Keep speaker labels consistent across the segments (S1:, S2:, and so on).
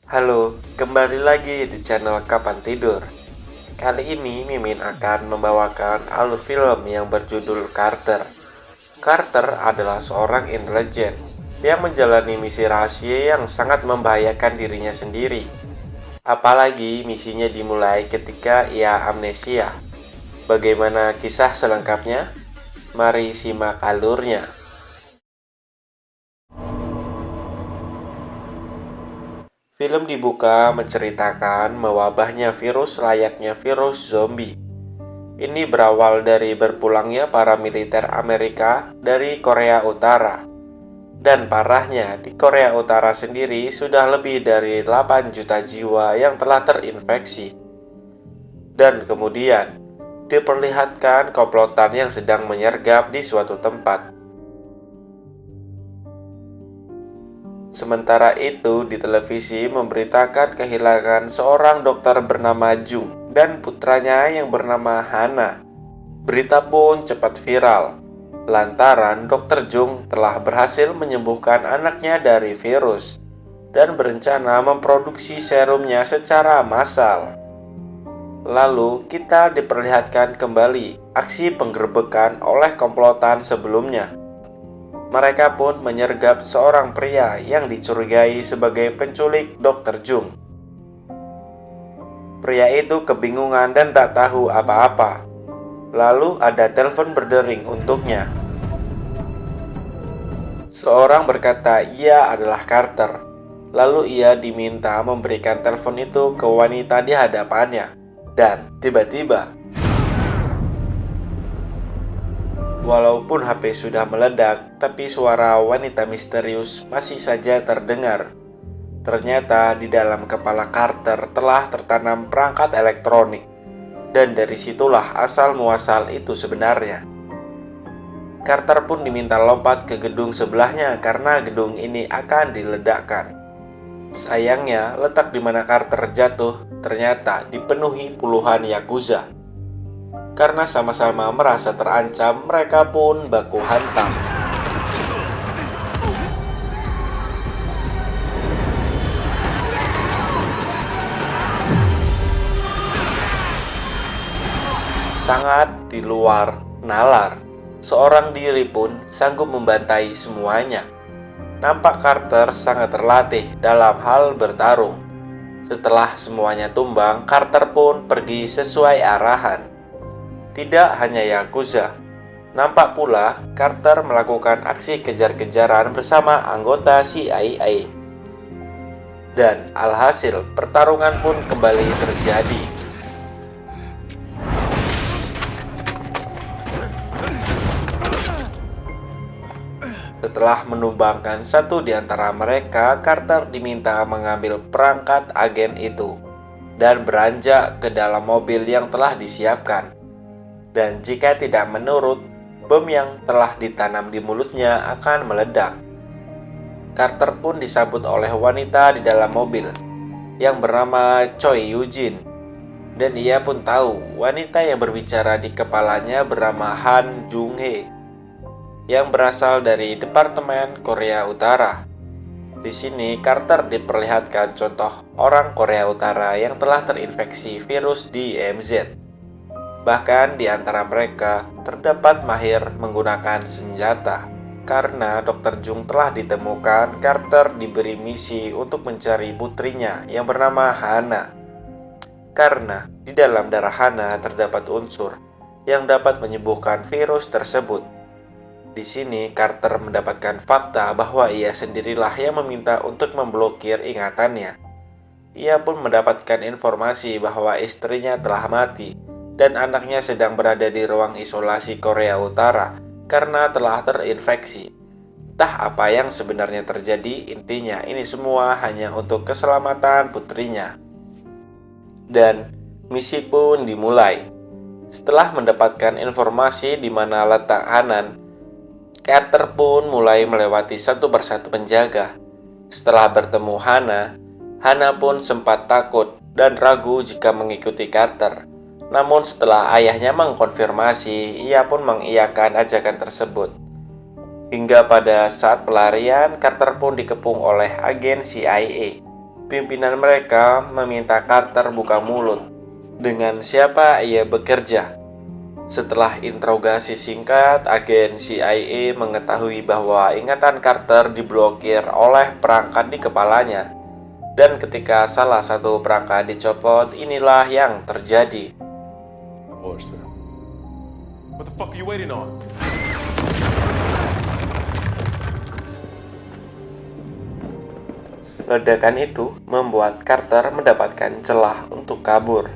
S1: Halo, kembali lagi di channel Kapan Tidur. Kali ini Mimin akan membawakan alur film yang berjudul Carter. Carter adalah seorang intelijen yang menjalani misi rahasia yang sangat membahayakan dirinya sendiri. Apalagi misinya dimulai ketika ia amnesia. Bagaimana kisah selengkapnya? Mari simak alurnya. Film dibuka menceritakan mewabahnya virus layaknya virus zombie. Ini berawal dari berpulangnya para militer Amerika dari Korea Utara. Dan parahnya, di Korea Utara sendiri sudah lebih dari 8 juta jiwa yang telah terinfeksi. Dan kemudian, diperlihatkan komplotan yang sedang menyergap di suatu tempat. Sementara itu, di televisi memberitakan kehilangan seorang dokter bernama Jung dan putranya yang bernama Hana. Berita pun cepat viral, lantaran dokter Jung telah berhasil menyembuhkan anaknya dari virus dan berencana memproduksi serumnya secara massal. Lalu, kita diperlihatkan kembali aksi penggerbekan oleh komplotan sebelumnya. Mereka pun menyergap seorang pria yang dicurigai sebagai penculik Dr. Jung. Pria itu kebingungan dan tak tahu apa-apa. Lalu ada telepon berdering untuknya. Seorang berkata ia adalah Carter. Lalu ia diminta memberikan telepon itu ke wanita di hadapannya. Dan tiba-tiba, walaupun HP sudah meledak, tapi suara wanita misterius masih saja terdengar. Ternyata di dalam kepala Carter telah tertanam perangkat elektronik. Dan dari situlah asal muasal itu sebenarnya. Carter pun diminta lompat ke gedung sebelahnya karena gedung ini akan diledakkan. Sayangnya, letak di mana Carter jatuh ternyata dipenuhi puluhan Yakuza. Karena sama-sama merasa terancam, mereka pun baku hantam. Sangat di luar nalar, seorang diri pun sanggup membantai semuanya. Nampak Carter sangat terlatih dalam hal bertarung. Setelah semuanya tumbang, Carter pun pergi sesuai arahan. Tidak hanya Yakuza, nampak pula Carter melakukan aksi kejar-kejaran bersama anggota CIA. Dan alhasil pertarungan pun kembali terjadi. Setelah menumbangkan satu di antara mereka, Carter diminta mengambil perangkat agen itu dan beranjak ke dalam mobil yang telah disiapkan. Dan jika tidak menurut, bom yang telah ditanam di mulutnya akan meledak. Carter pun disambut oleh wanita di dalam mobil yang bernama Choi Yujin. Dan ia pun tahu wanita yang berbicara di kepalanya bernama Han Jung-hee yang berasal dari Departemen Korea Utara. Di sini Carter diperlihatkan contoh orang Korea Utara yang telah terinfeksi virus DMZ. Bahkan di antara mereka terdapat mahir menggunakan senjata. Karena Dr. Jung telah ditemukan, Carter diberi misi untuk mencari putrinya yang bernama Hana. Karena di dalam darah Hana terdapat unsur yang dapat menyembuhkan virus tersebut. Di sini Carter mendapatkan fakta bahwa ia sendirilah yang meminta untuk memblokir ingatannya. Ia pun mendapatkan informasi bahwa istrinya telah mati dan anaknya sedang berada di ruang isolasi Korea Utara karena telah terinfeksi. Entah apa yang sebenarnya terjadi, intinya ini semua hanya untuk keselamatan putrinya. Dan misi pun dimulai. Setelah mendapatkan informasi di mana letak Hanan, Carter pun mulai melewati satu persatu penjaga. Setelah bertemu Hana pun sempat takut dan ragu jika mengikuti Carter. Namun setelah ayahnya mengkonfirmasi, ia pun mengiyakan ajakan tersebut. Hingga pada saat pelarian, Carter pun dikepung oleh agen CIA. Pimpinan mereka meminta Carter buka mulut dengan siapa ia bekerja. Setelah interogasi singkat, agen CIA mengetahui bahwa ingatan Carter diblokir oleh perangkat di kepalanya. Dan ketika salah satu perangkat dicopot, inilah yang terjadi.
S2: What the fuck are you waiting on?
S1: Ledakan itu membuat Carter mendapatkan celah untuk kabur.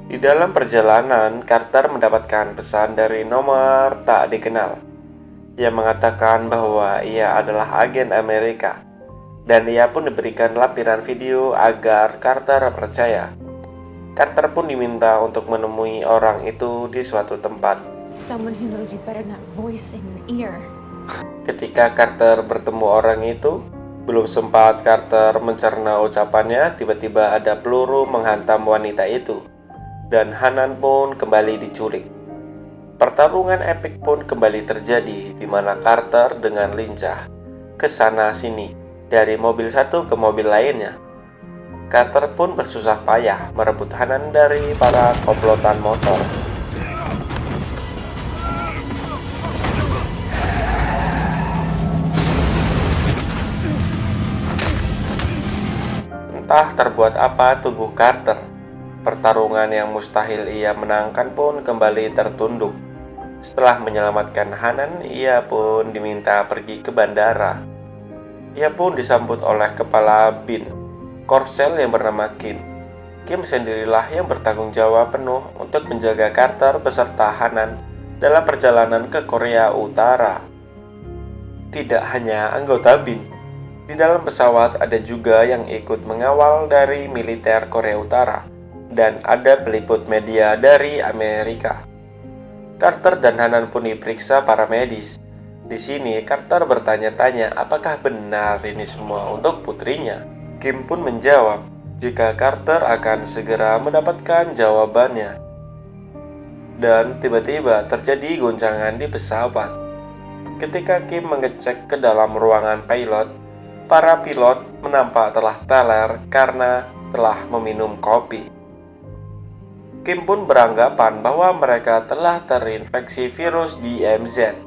S1: Di dalam perjalanan, Carter mendapatkan pesan dari nomor tak dikenal yang mengatakan bahwa ia adalah agen Amerika, dan ia pun diberikan lampiran video agar Carter percaya. Carter pun diminta untuk menemui orang itu di suatu tempat.
S3: Someone who knows you better than that voice in your ear.
S1: Ketika Carter bertemu orang itu, belum sempat Carter mencerna ucapannya, tiba-tiba ada peluru menghantam wanita itu, dan Hanan pun kembali diculik. Pertarungan epik pun kembali terjadi, di mana Carter dengan lincah kesana sini dari mobil satu ke mobil lainnya. Carter pun bersusah payah merebut Hanan dari para komplotan motor. Entah terbuat apa tubuh Carter, pertarungan yang mustahil ia menangkan pun kembali tertunduk. Setelah menyelamatkan Hanan, ia pun diminta pergi ke bandara. Ia pun disambut oleh kepala bin Korsel yang bernama Kim. Kim sendirilah yang bertanggung jawab penuh untuk menjaga Carter beserta Hanan dalam perjalanan ke Korea Utara. Tidak hanya anggota bin, di dalam pesawat ada juga yang ikut mengawal dari militer Korea Utara, dan ada peliput media dari Amerika. Carter dan Hanan pun diperiksa para medis. Di sini Carter bertanya-tanya apakah benar ini semua untuk putrinya. Kim pun menjawab jika Carter akan segera mendapatkan jawabannya. Dan tiba-tiba terjadi goncangan di pesawat. Ketika Kim mengecek ke dalam ruangan pilot, para pilot menampak telah teler karena telah meminum kopi. Kim pun beranggapan bahwa mereka telah terinfeksi virus DMZ.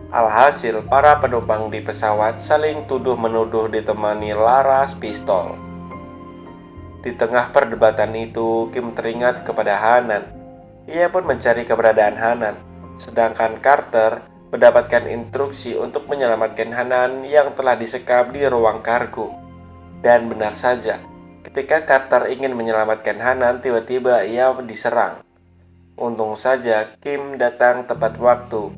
S1: Alhasil, para penumpang di pesawat saling tuduh-menuduh ditemani laras pistol. Di tengah perdebatan itu, Kim teringat kepada Hanan. Ia pun mencari keberadaan Hanan, sedangkan Carter mendapatkan instruksi untuk menyelamatkan Hanan yang telah disekap di ruang kargo. Dan benar saja, ketika Carter ingin menyelamatkan Hanan, tiba-tiba ia diserang. Untung saja Kim datang tepat waktu,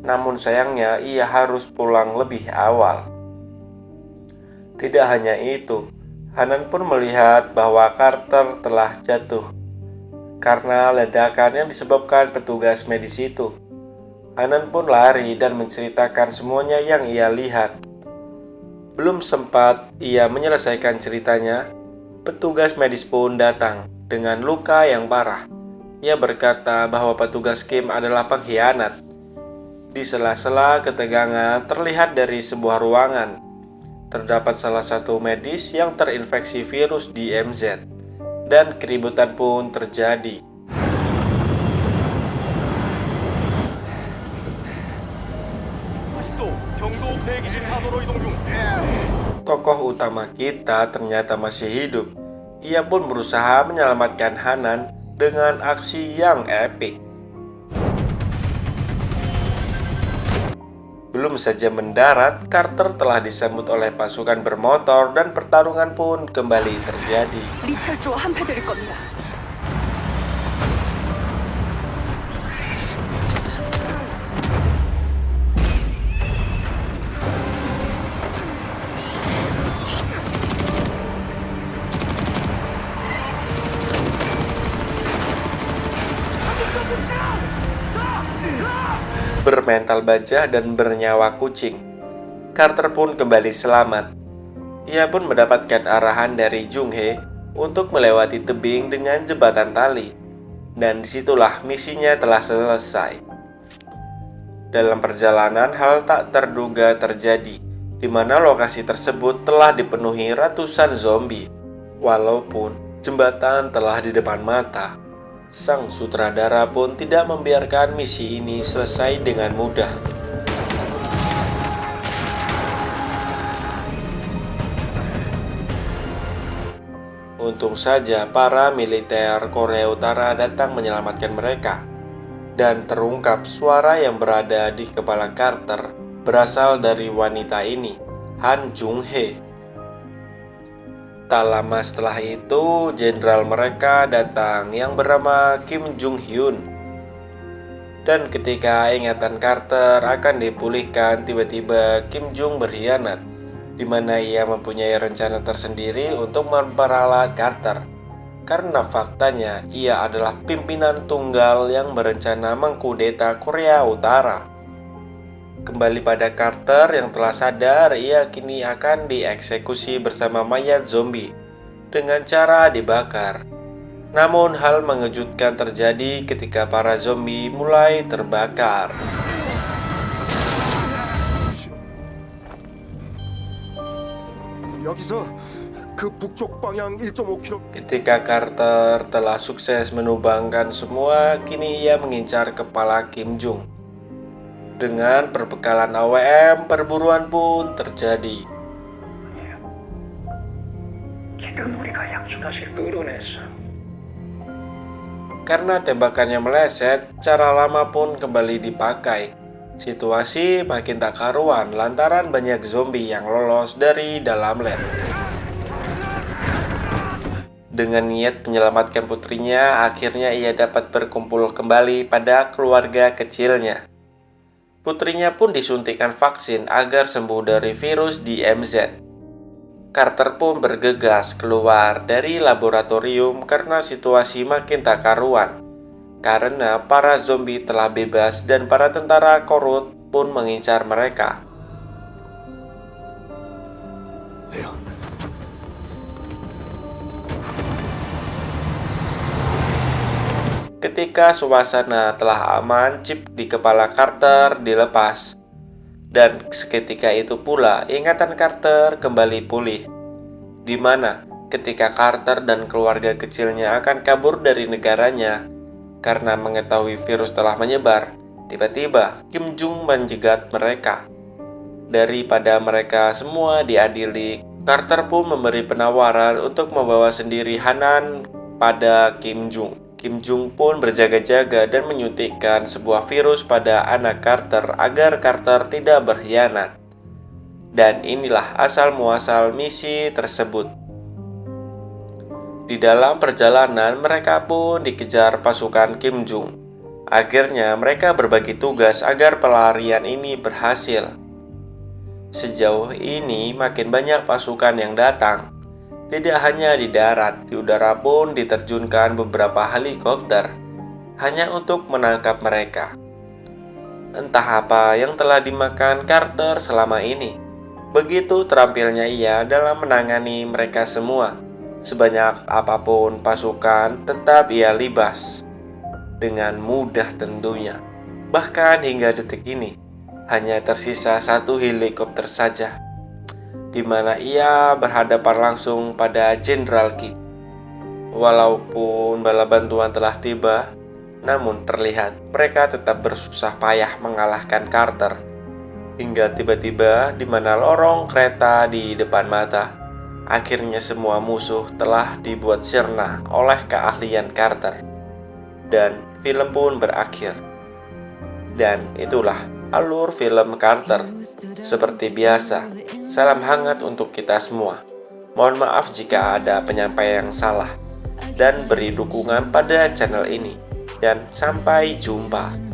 S1: namun sayangnya ia harus pulang lebih awal. Tidak hanya itu, Hanan pun melihat bahwa Carter telah jatuh karena ledakan yang disebabkan petugas medis itu. Hanan pun lari dan menceritakan semuanya yang ia lihat. Belum sempat ia menyelesaikan ceritanya, petugas medis pun datang dengan luka yang parah. Ia berkata bahwa petugas Kim adalah pengkhianat. Di sela-sela ketegangan terlihat dari sebuah ruangan, terdapat salah satu medis yang terinfeksi virus DMZ, dan keributan pun terjadi. Tokoh utama kita ternyata masih hidup. Ia pun berusaha menyelamatkan Hanan dengan aksi yang epik. Belum saja mendarat, Carter telah disambut oleh pasukan bermotor dan pertarungan pun kembali terjadi.
S3: 리철조 한패 드릴 겁니다.
S1: Bermental baja dan bernyawa kucing, Carter pun kembali selamat. Ia pun mendapatkan arahan dari Jung Hee untuk melewati tebing dengan jembatan tali, dan disitulah misinya telah selesai. Dalam perjalanan, hal tak terduga terjadi, di mana lokasi tersebut telah dipenuhi ratusan zombie. Walaupun jembatan telah di depan mata, sang sutradara pun tidak membiarkan misi ini selesai dengan mudah. Untung saja para militer Korea Utara datang menyelamatkan mereka, dan terungkap suara yang berada di kepala Carter berasal dari wanita ini, Han Jung-hee. Tak lama setelah itu, jenderal mereka datang yang bernama Kim Jung-hyun. Dan ketika ingatan Carter akan dipulihkan, tiba-tiba Kim Jung berkhianat, di mana ia mempunyai rencana tersendiri untuk memperalat Carter. Karena faktanya ia adalah pimpinan tunggal yang berencana mengkudeta Korea Utara. Kembali pada Carter yang telah sadar, ia kini akan dieksekusi bersama mayat zombie dengan cara dibakar. Namun hal mengejutkan terjadi ketika para zombie mulai terbakar.
S4: 여기서 그 북쪽 방향 1.5km.
S1: Ketika Carter telah sukses menumbangkan semua, kini ia mengincar kepala Kim Jung. Dengan perbekalan AWM, perburuan pun terjadi. Karena tembakannya meleset, cara lama pun kembali dipakai. Situasi makin tak karuan lantaran banyak zombie yang lolos dari dalam lab. Dengan niat menyelamatkan putrinya, akhirnya ia dapat berkumpul kembali pada keluarga kecilnya. Putrinya pun disuntikkan vaksin agar sembuh dari virus DMZ. Carter pun bergegas keluar dari laboratorium karena situasi makin tak karuan. Karena para zombie telah bebas dan para tentara Korut pun mengincar mereka. Ketika suasana telah aman, chip di kepala Carter dilepas. Dan seketika itu pula ingatan Carter kembali pulih. Di mana ketika Carter dan keluarga kecilnya akan kabur dari negaranya karena mengetahui virus telah menyebar, tiba-tiba Kim Jung menjegat mereka. Daripada mereka semua diadili, Carter pun memberi penawaran untuk membawa sendiri Hanan pada Kim Jung. Kim Jung pun berjaga-jaga dan menyuntikkan sebuah virus pada anak Carter agar Carter tidak berkhianat. Dan inilah asal-muasal misi tersebut. Di dalam perjalanan, mereka pun dikejar pasukan Kim Jung. Akhirnya mereka berbagi tugas agar pelarian ini berhasil. Sejauh ini makin banyak pasukan yang datang. Tidak hanya di darat, di udara pun diterjunkan beberapa helikopter hanya untuk menangkap mereka. Entah apa yang telah dimakan Carter selama ini. Begitu terampilnya ia dalam menangani mereka semua. Sebanyak apapun pasukan, tetap ia libas. Dengan mudah tentunya. Bahkan hingga detik ini, hanya tersisa satu helikopter saja, di mana ia berhadapan langsung pada Jenderal Kim. Walaupun bala bantuan telah tiba, namun terlihat mereka tetap bersusah payah mengalahkan Carter. Hingga tiba-tiba di mana lorong kereta di depan mata, akhirnya semua musuh telah dibuat sirna oleh keahlian Carter. Dan film pun berakhir. Dan itulah alur film Carter. Seperti biasa, salam hangat untuk kita semua. Mohon maaf jika ada penyampaian yang salah. Dan beri dukungan pada channel ini. Dan sampai jumpa.